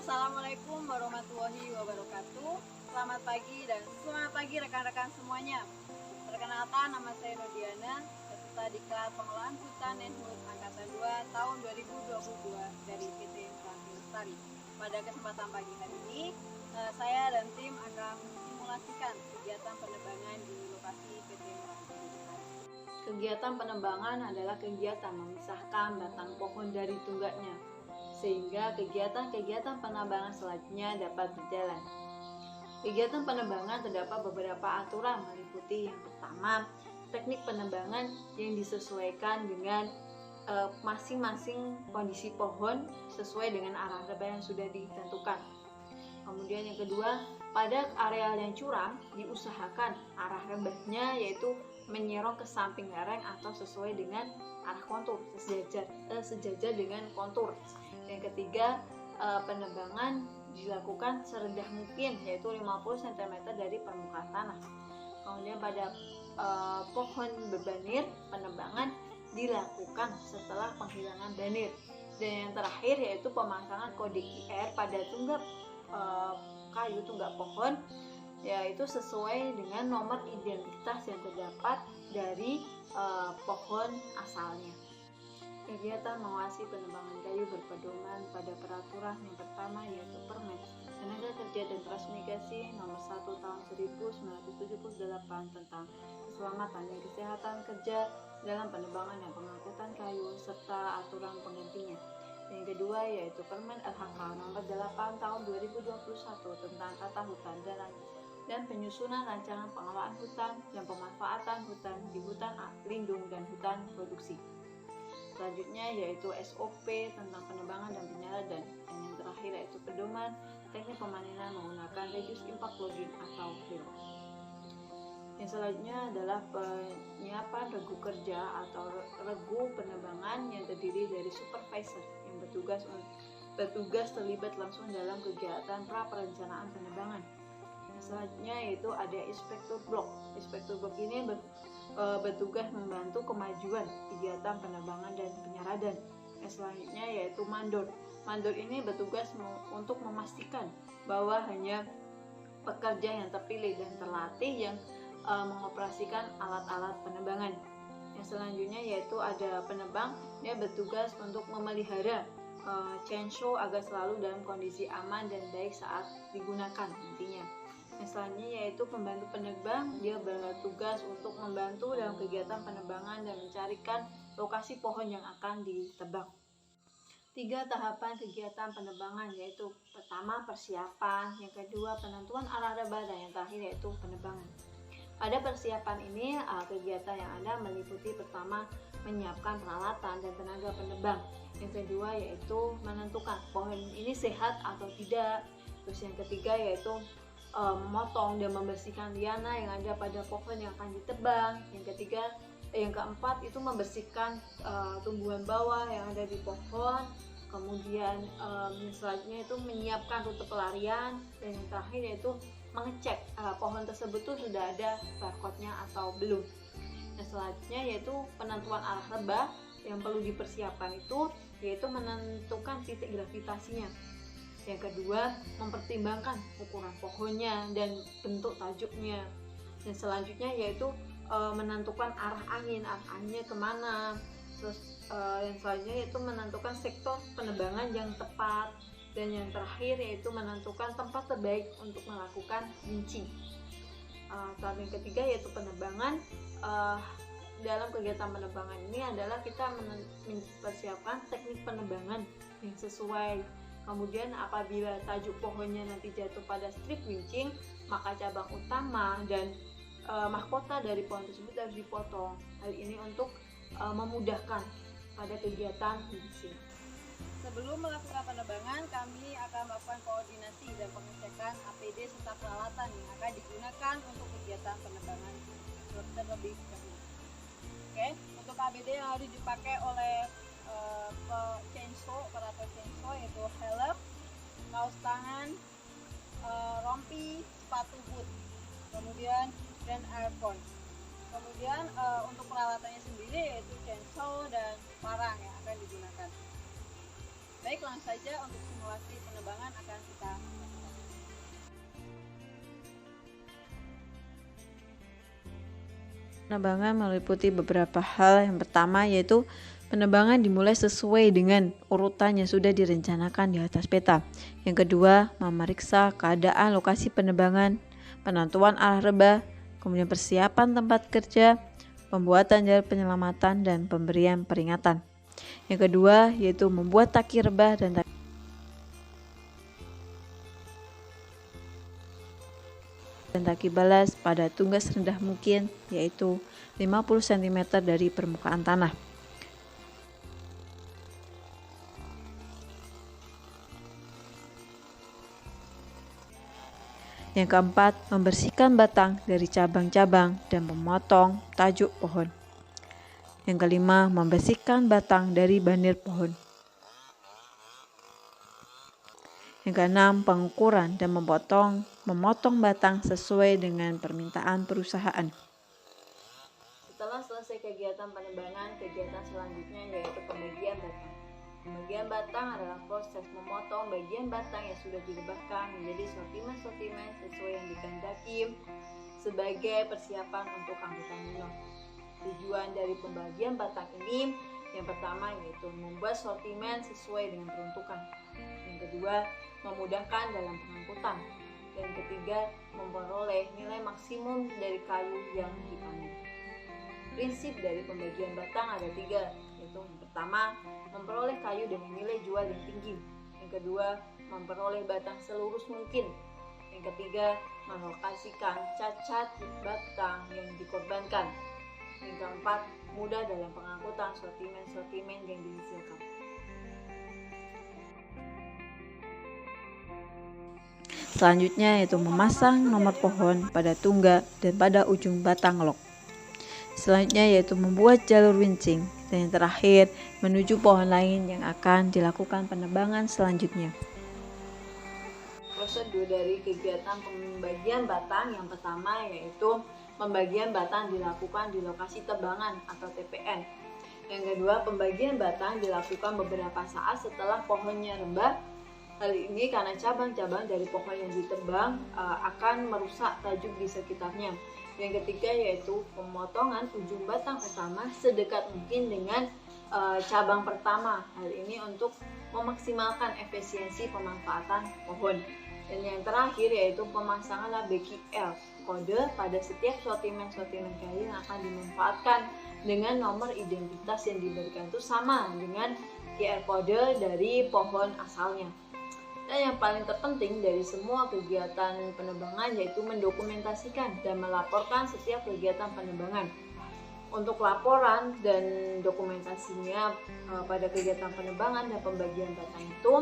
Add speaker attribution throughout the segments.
Speaker 1: Assalamualaikum warahmatullahi wabarakatuh. Selamat pagi dan semangat pagi rekan-rekan semuanya. Perkenalkan, nama saya Nodiana, peserta Diklat Pengelolaan Hutan dan Hut Angkatan 2 tahun 2022 dari PT Merapi Lestari. Pada kesempatan pagi hari ini, saya dan tim akan memsimulasikan kegiatan penebangan di lokasi PT Merapi Lestari. Kegiatan penebangan adalah kegiatan memisahkan batang pohon dari tunggaknya, sehingga kegiatan-kegiatan penebangan selanjutnya dapat berjalan. Kegiatan penebangan terdapat beberapa aturan, meliputi yang pertama, teknik penebangan yang disesuaikan dengan masing-masing kondisi pohon sesuai dengan arah rebah yang sudah ditentukan. Kemudian yang kedua, pada areal yang curam diusahakan arah rebahnya yaitu menyerong ke samping lereng atau sesuai dengan arah kontur, sejajar dengan kontur. Yang ketiga, penebangan dilakukan serendah mungkin yaitu 50 cm dari permukaan tanah. Kemudian pada pohon berbanir, penebangan dilakukan setelah penghilangan banir. Dan yang terakhir yaitu pemasangan kode QR pada tunggak kayu, tunggak pohon, yaitu sesuai dengan nomor identitas yang terdapat dari pohon asalnya. Kegiatan mengawasi penebangan kayu berpedoman pada peraturan yang pertama yaitu Permen Tenaga Kerja dan Transmigrasi Nomor 1 Tahun 1978 tentang keselamatan dan kesehatan kerja dalam penebangan dan pengangkutan kayu serta aturan penggantinya. Yang kedua yaitu Permen LHK Nomor 8 Tahun 2021 tentang tata hutan dan penyusunan rancangan pengelolaan hutan dan pemanfaatan hutan di hutan lindung dan hutan produksi. Selanjutnya yaitu SOP tentang penebangan dan penyeradan, dan yang terakhir yaitu pedoman teknik pemanenan menggunakan reduced impact logging atau RIL. Yang selanjutnya adalah penyiapan regu kerja atau regu penebangan yang terdiri dari supervisor yang bertugas terlibat langsung dalam kegiatan pra perencanaan penebangan. Selanjutnya yaitu ada inspektur blok. Inspektur blok ini bertugas membantu kemajuan kegiatan penebangan dan penyeradan. Yang selanjutnya yaitu mandor. Mandor ini bertugas untuk memastikan bahwa hanya pekerja yang terpilih dan terlatih yang mengoperasikan alat-alat penebangan. Yang selanjutnya yaitu ada penebang. Dia bertugas untuk memelihara chainsaw agar selalu dalam kondisi aman dan baik saat digunakan nantinya. Yang selanjutnya yaitu pembantu penebang. Dia bertugas untuk membantu dalam kegiatan penebangan dan mencarikan lokasi pohon yang akan ditebang. 3 tahapan kegiatan penebangan yaitu pertama persiapan, yang kedua penentuan arah rebah, dan yang terakhir yaitu penebangan. Pada persiapan ini kegiatan yang ada meliputi pertama menyiapkan peralatan dan tenaga penebang. Yang kedua yaitu menentukan pohon ini sehat atau tidak. Terus yang ketiga yaitu memotong dan membersihkan liana yang ada pada pohon yang akan ditebang. Yang keempat itu membersihkan tumbuhan bawah yang ada di pohon. Kemudian selanjutnya itu menyiapkan rute pelarian, dan yang terakhir yaitu mengecek pohon tersebut tuh sudah ada barcode-nya atau belum. Nah, selanjutnya yaitu penentuan arah rebah. Yang perlu dipersiapkan itu yaitu menentukan titik gravitasinya. Yang kedua, mempertimbangkan ukuran pohonnya dan bentuk tajuknya. Dan selanjutnya yaitu menentukan arah anginnya kemana. Terus yang selanjutnya yaitu menentukan sektor penebangan yang tepat. Dan yang terakhir yaitu menentukan tempat terbaik untuk melakukan winching. Tahap yang ketiga yaitu penebangan. Dalam kegiatan penebangan ini adalah kita mempersiapkan teknik penebangan yang sesuai. Kemudian apabila tajuk pohonnya nanti jatuh pada strip winching, maka cabang utama dan mahkota dari pohon tersebut harus dipotong. Hal ini untuk memudahkan pada kegiatan winching. Sebelum melakukan penebangan, kami akan melakukan koordinasi dan pengecekan APD serta peralatan yang akan digunakan untuk kegiatan penebangan terlebih dahulu. Oke, untuk APD yang harus dipakai oleh operator chainsaw yaitu helm, kaos tangan, rompi, sepatu boot, kemudian dan earphone. Kemudian untuk peralatannya sendiri yaitu chainsaw dan parang yang akan digunakan. Baik, Baik, langsung saja untuk simulasi penebangan akan kita lakukan.
Speaker 2: Penebangan meliputi beberapa hal. Yang pertama yaitu penebangan dimulai sesuai dengan urutan yang sudah direncanakan di atas peta. Yang kedua, memeriksa keadaan lokasi penebangan, penentuan arah rebah, kemudian persiapan tempat kerja, pembuatan jalur penyelamatan, dan pemberian peringatan. Yang kedua yaitu membuat taki rebah dan taki balas pada tunggal serendah mungkin, yaitu 50 cm dari permukaan tanah. Yang keempat, membersihkan batang dari cabang-cabang dan memotong tajuk pohon. Yang kelima, membersihkan batang dari banir pohon. Yang keenam, pengukuran dan memotong batang sesuai dengan permintaan perusahaan.
Speaker 1: Setelah selesai kegiatan penebangan, kegiatan selanjutnya yaitu pembagian batang. Pembagian batang adalah proses memotong bagian batang yang sudah direbahkan menjadi sortimen-sortimen sesuai yang dikehendaki sebagai persiapan untuk angkutan nilon. Tujuan dari pembagian batang ini yang pertama yaitu membuat sortimen sesuai dengan peruntukan. Yang kedua, memudahkan dalam pengangkutan. Dan ketiga, memperoleh nilai maksimum dari kayu yang dipanen. Prinsip dari pembagian batang ada 3, yaitu yang pertama, memperoleh kayu dengan nilai jual yang tinggi. Yang kedua, memperoleh batang selurus mungkin. Yang ketiga, mengalokasikan cacat batang yang dikorbankan. Yang keempat, mudah dalam pengangkutan sortimen-sortimen yang dihasilkan.
Speaker 2: Selanjutnya yaitu memasang nomor pohon pada tungga dan pada ujung batang log. Selanjutnya yaitu membuat jalur wincing, dan yang terakhir menuju pohon lain yang akan dilakukan penebangan selanjutnya.
Speaker 1: Prosedur dari kegiatan pembagian batang yang pertama yaitu pembagian batang dilakukan di lokasi tebangan atau TPN. Yang kedua, pembagian batang dilakukan beberapa saat setelah pohonnya rebah. Hal ini karena cabang-cabang dari pohon yang ditebang akan merusak tajuk di sekitarnya. Yang ketiga yaitu pemotongan ujung batang utama sedekat mungkin dengan cabang pertama. Hal ini untuk memaksimalkan efisiensi pemanfaatan pohon. Dan yang terakhir yaitu pemasangan label QL kode pada setiap sortimen-sortimen kayu yang akan dimanfaatkan dengan nomor identitas yang diberikan itu sama dengan QR kode dari pohon asalnya. Dan yang paling terpenting dari semua kegiatan penebangan yaitu mendokumentasikan dan melaporkan setiap kegiatan penebangan. Untuk laporan dan dokumentasinya pada kegiatan penebangan dan pembagian batang itu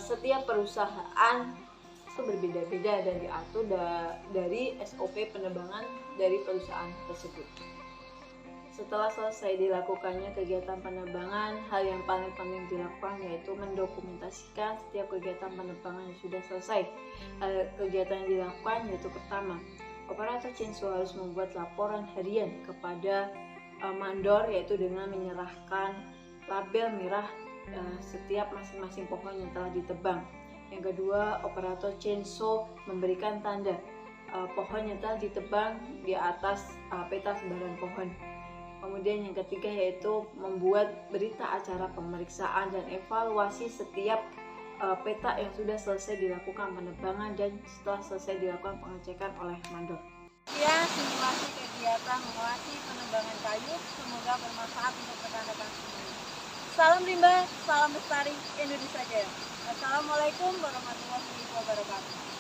Speaker 1: setiap perusahaan itu berbeda-beda dan diatur dari SOP penebangan dari perusahaan tersebut. Setelah selesai dilakukannya kegiatan penebangan, hal yang paling penting dilakukan yaitu mendokumentasikan setiap kegiatan penebangan yang sudah selesai. Kegiatan yang dilakukan yaitu pertama, operator chainsaw harus membuat laporan harian kepada mandor yaitu dengan menyerahkan label merah setiap masing-masing pohon yang telah ditebang. Yang kedua, operator chainsaw memberikan tanda pohon yang telah ditebang di atas peta sebaran pohon. Kemudian yang ketiga yaitu membuat berita acara pemeriksaan dan evaluasi setiap peta yang sudah selesai dilakukan penebangan dan setelah selesai dilakukan pengecekan oleh mandor.
Speaker 3: Ya, simulasi kegiatan menguasai penebangan kayu semoga bermanfaat untuk rekan-rekan semuanya. Salam rimba, salam lestari Indonesia Jaya. Assalamualaikum warahmatullahi wabarakatuh.